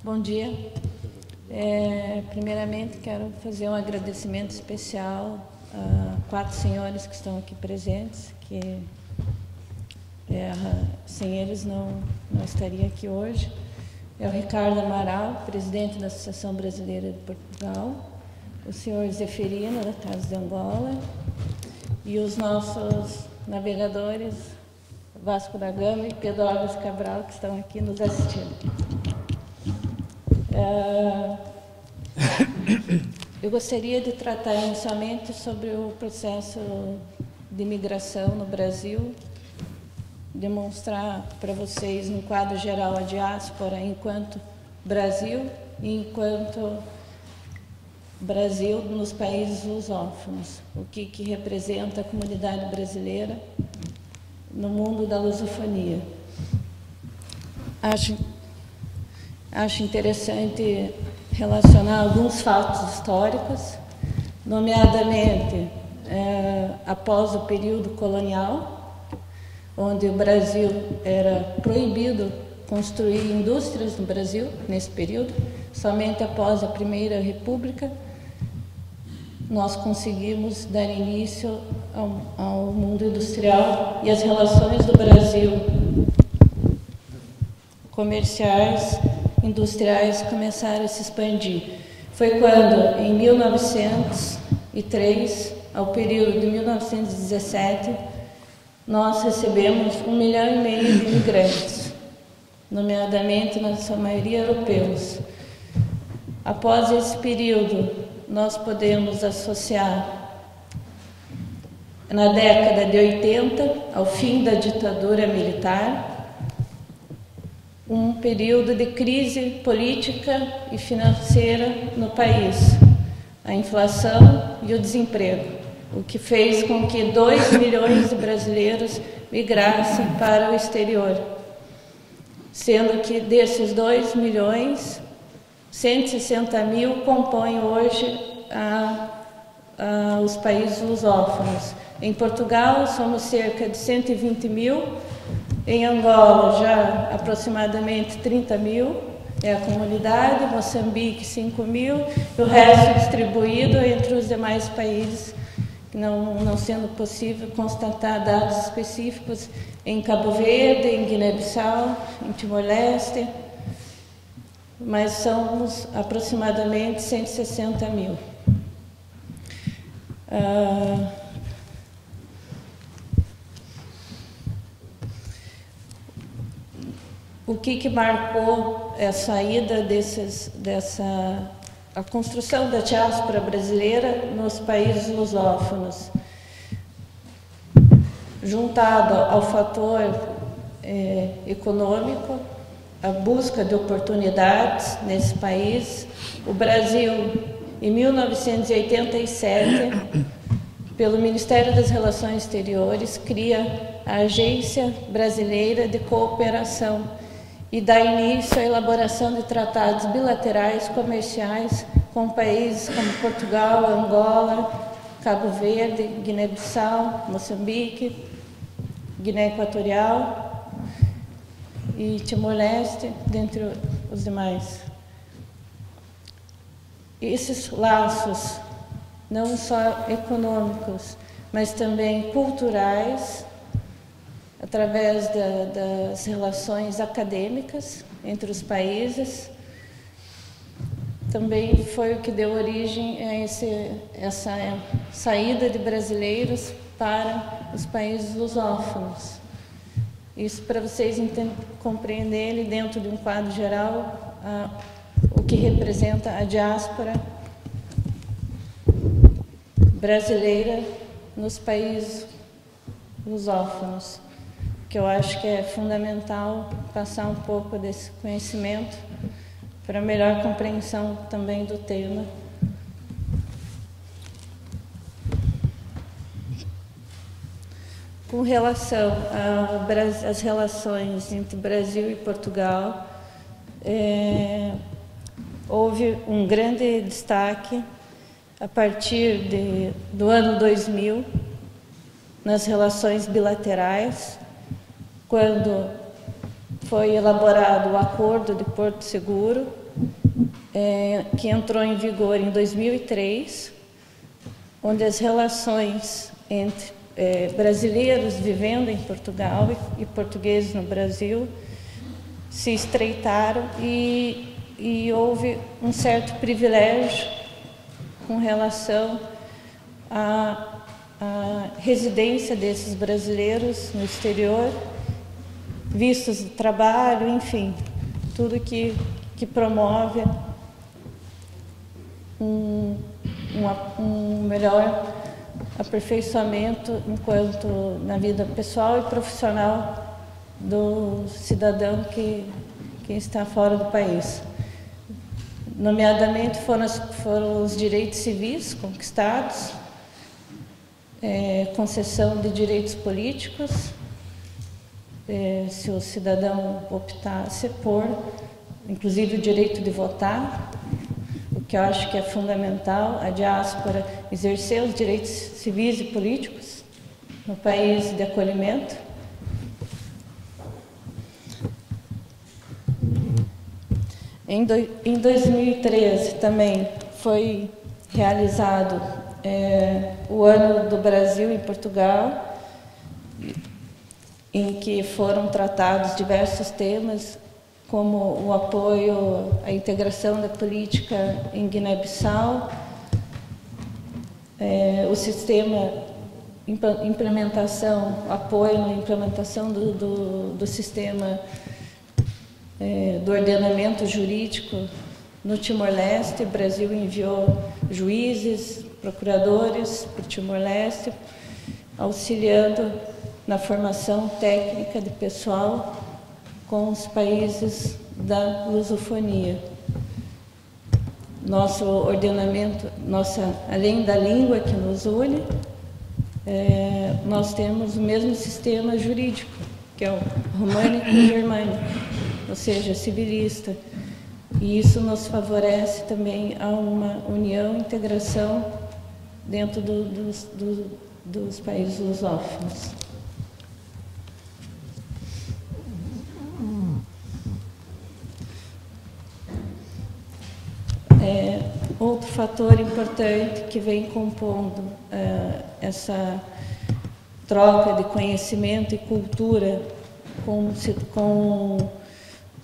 Bom dia. Primeiramente, quero fazer um agradecimento especial a 4 senhores que estão aqui presentes, que sem eles não estaria aqui hoje. É o Ricardo Amaral, presidente da Associação Brasileira de Portugal, o senhor Zeferino, da Casa de Angola, e os nossos navegadores, Vasco da Gama e Pedro Alves Cabral, que estão aqui nos assistindo. Eu gostaria de tratar inicialmente sobre o processo de imigração no Brasil, demonstrar para vocês, no quadro geral, a diáspora enquanto Brasil e enquanto Brasil nos países lusófonos, o que representa a comunidade brasileira no mundo da lusofonia. Acho interessante relacionar alguns fatos históricos, nomeadamente após o período colonial, onde o Brasil era proibido construir indústrias no Brasil, nesse período. Somente após a Primeira República nós conseguimos dar início ao mundo industrial, e as relações do Brasil comerciais, industriais, começaram a se expandir. Foi quando, em 1903, ao período de 1917, nós recebemos 1,5 milhão de imigrantes, nomeadamente, na sua maioria, europeus. Após esse período, nós podemos associar, na década de 80, ao fim da ditadura militar, um período de crise política e financeira no país, a inflação e o desemprego, o que fez com que 2 milhões de brasileiros migrassem para o exterior, sendo que desses 2 milhões, 160 mil compõem hoje os países lusófonos. Em Portugal, somos cerca de 120 mil, em Angola, já aproximadamente 30 mil, é a comunidade, Moçambique, 5 mil, e o resto distribuído entre os demais países, não sendo possível constatar dados específicos em Cabo Verde, em Guiné-Bissau, em Timor-Leste, mas somos aproximadamente 160 mil. O que marcou a saída a construção da diáspora brasileira nos países lusófonos? Juntado ao fator econômico, a busca de oportunidades nesse país, o Brasil, em 1987, pelo Ministério das Relações Exteriores, cria a Agência Brasileira de Cooperação e dá início à elaboração de tratados bilaterais comerciais com países como Portugal, Angola, Cabo Verde, Guiné-Bissau, Moçambique, Guiné Equatorial e Timor-Leste, dentre os demais. Esses laços, não só econômicos, mas também culturais, através das relações acadêmicas entre os países, também foi o que deu origem a essa saída de brasileiros para os países lusófonos. Isso para vocês compreenderem, dentro de um quadro geral, o que representa a diáspora brasileira nos países lusófonos, que eu acho que é fundamental passar um pouco desse conhecimento para melhor compreensão também do tema. Com relação às relações entre Brasil e Portugal, houve um grande destaque a partir do ano 2000, nas relações bilaterais, quando foi elaborado o Acordo de Porto Seguro, que entrou em vigor em 2003, onde as relações entre brasileiros vivendo em Portugal e portugueses no Brasil se estreitaram e houve um certo privilégio com relação à residência desses brasileiros no exterior, vistos de trabalho, enfim, tudo que promove um melhor aperfeiçoamento enquanto na vida pessoal e profissional do cidadão que está fora do país. Nomeadamente foram os direitos civis conquistados, concessão de direitos políticos, se o cidadão optasse por, inclusive, o direito de votar, o que eu acho que é fundamental, a diáspora exercer os direitos civis e políticos no país de acolhimento. Em 2013 também foi realizado o Ano do Brasil em Portugal, em que foram tratados diversos temas, como o apoio à integração da política em Guiné-Bissau, o sistema, apoio na implementação do sistema do ordenamento jurídico no Timor-Leste. O Brasil enviou juízes, procuradores para o Timor-Leste, auxiliando na formação técnica de pessoal com os países da lusofonia. Nosso ordenamento, além da língua que nos une, nós temos o mesmo sistema jurídico, que é o românico e germânico, ou seja, civilista. E isso nos favorece também a uma união e integração dentro dos países lusófonos. Outro fator importante que vem compondo essa troca de conhecimento e cultura com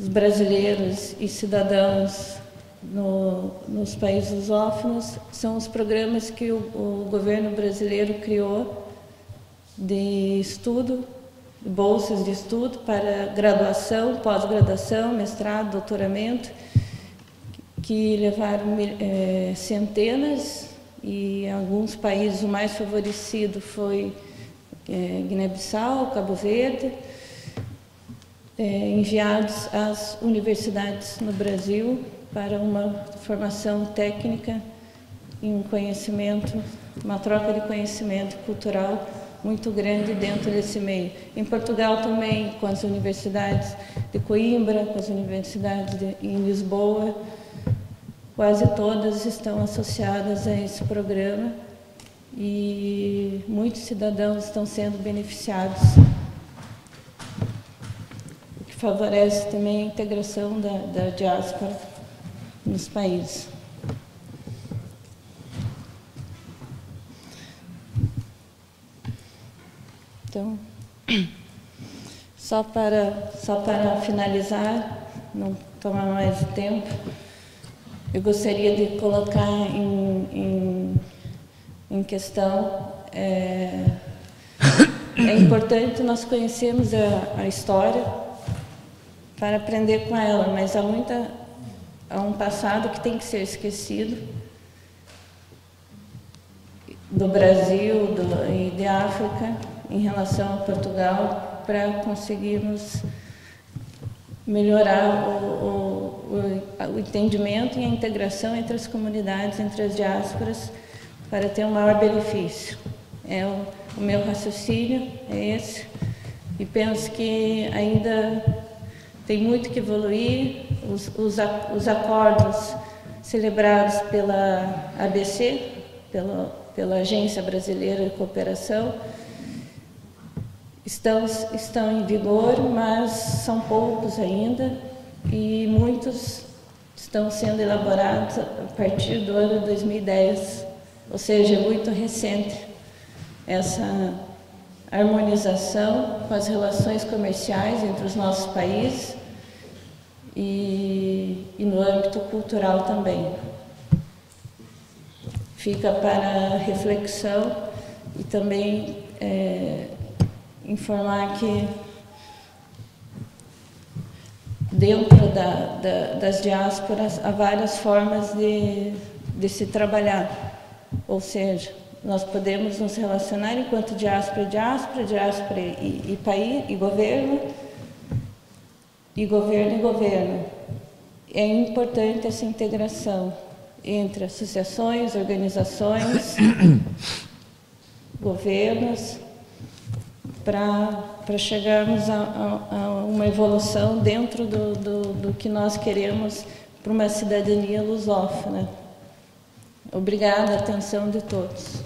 os brasileiros e cidadãos nos países lusófonos são os programas que o governo brasileiro criou de estudo, bolsas de estudo para graduação, pós-graduação, mestrado, doutoramento, que levaram centenas, e em alguns países o mais favorecido foi Guiné-Bissau, Cabo Verde, enviados às universidades no Brasil para uma formação técnica e um conhecimento, uma troca de conhecimento cultural muito grande dentro desse meio. Em Portugal também, com as universidades de Coimbra, com as universidades em Lisboa, quase todas estão associadas a esse programa e muitos cidadãos estão sendo beneficiados, o que favorece também a integração da diáspora nos países. Então, só para finalizar, não tomar mais tempo, eu gostaria de colocar em questão, é importante nós conhecermos a história para aprender com ela, mas há um passado que tem que ser esquecido, do Brasil e da África em relação a Portugal, para conseguirmos melhorar o entendimento e a integração entre as comunidades, entre as diásporas, para ter um maior benefício. O meu raciocínio é esse, e penso que ainda tem muito que evoluir. Os acordos celebrados pela ABC, pela Agência Brasileira de Cooperação, estão em vigor, mas são poucos ainda e muitos estão sendo elaborados a partir do ano 2010, ou seja, é muito recente essa harmonização com as relações comerciais entre os nossos países e no âmbito cultural também. Fica para reflexão e também informar que dentro das diásporas há várias formas de se trabalhar, ou seja, nós podemos nos relacionar enquanto diáspora e país, e governo, e governo. É importante essa integração entre associações, organizações, governos, para chegarmos a uma evolução dentro do que nós queremos para uma cidadania lusófona. Obrigada, a atenção de todos.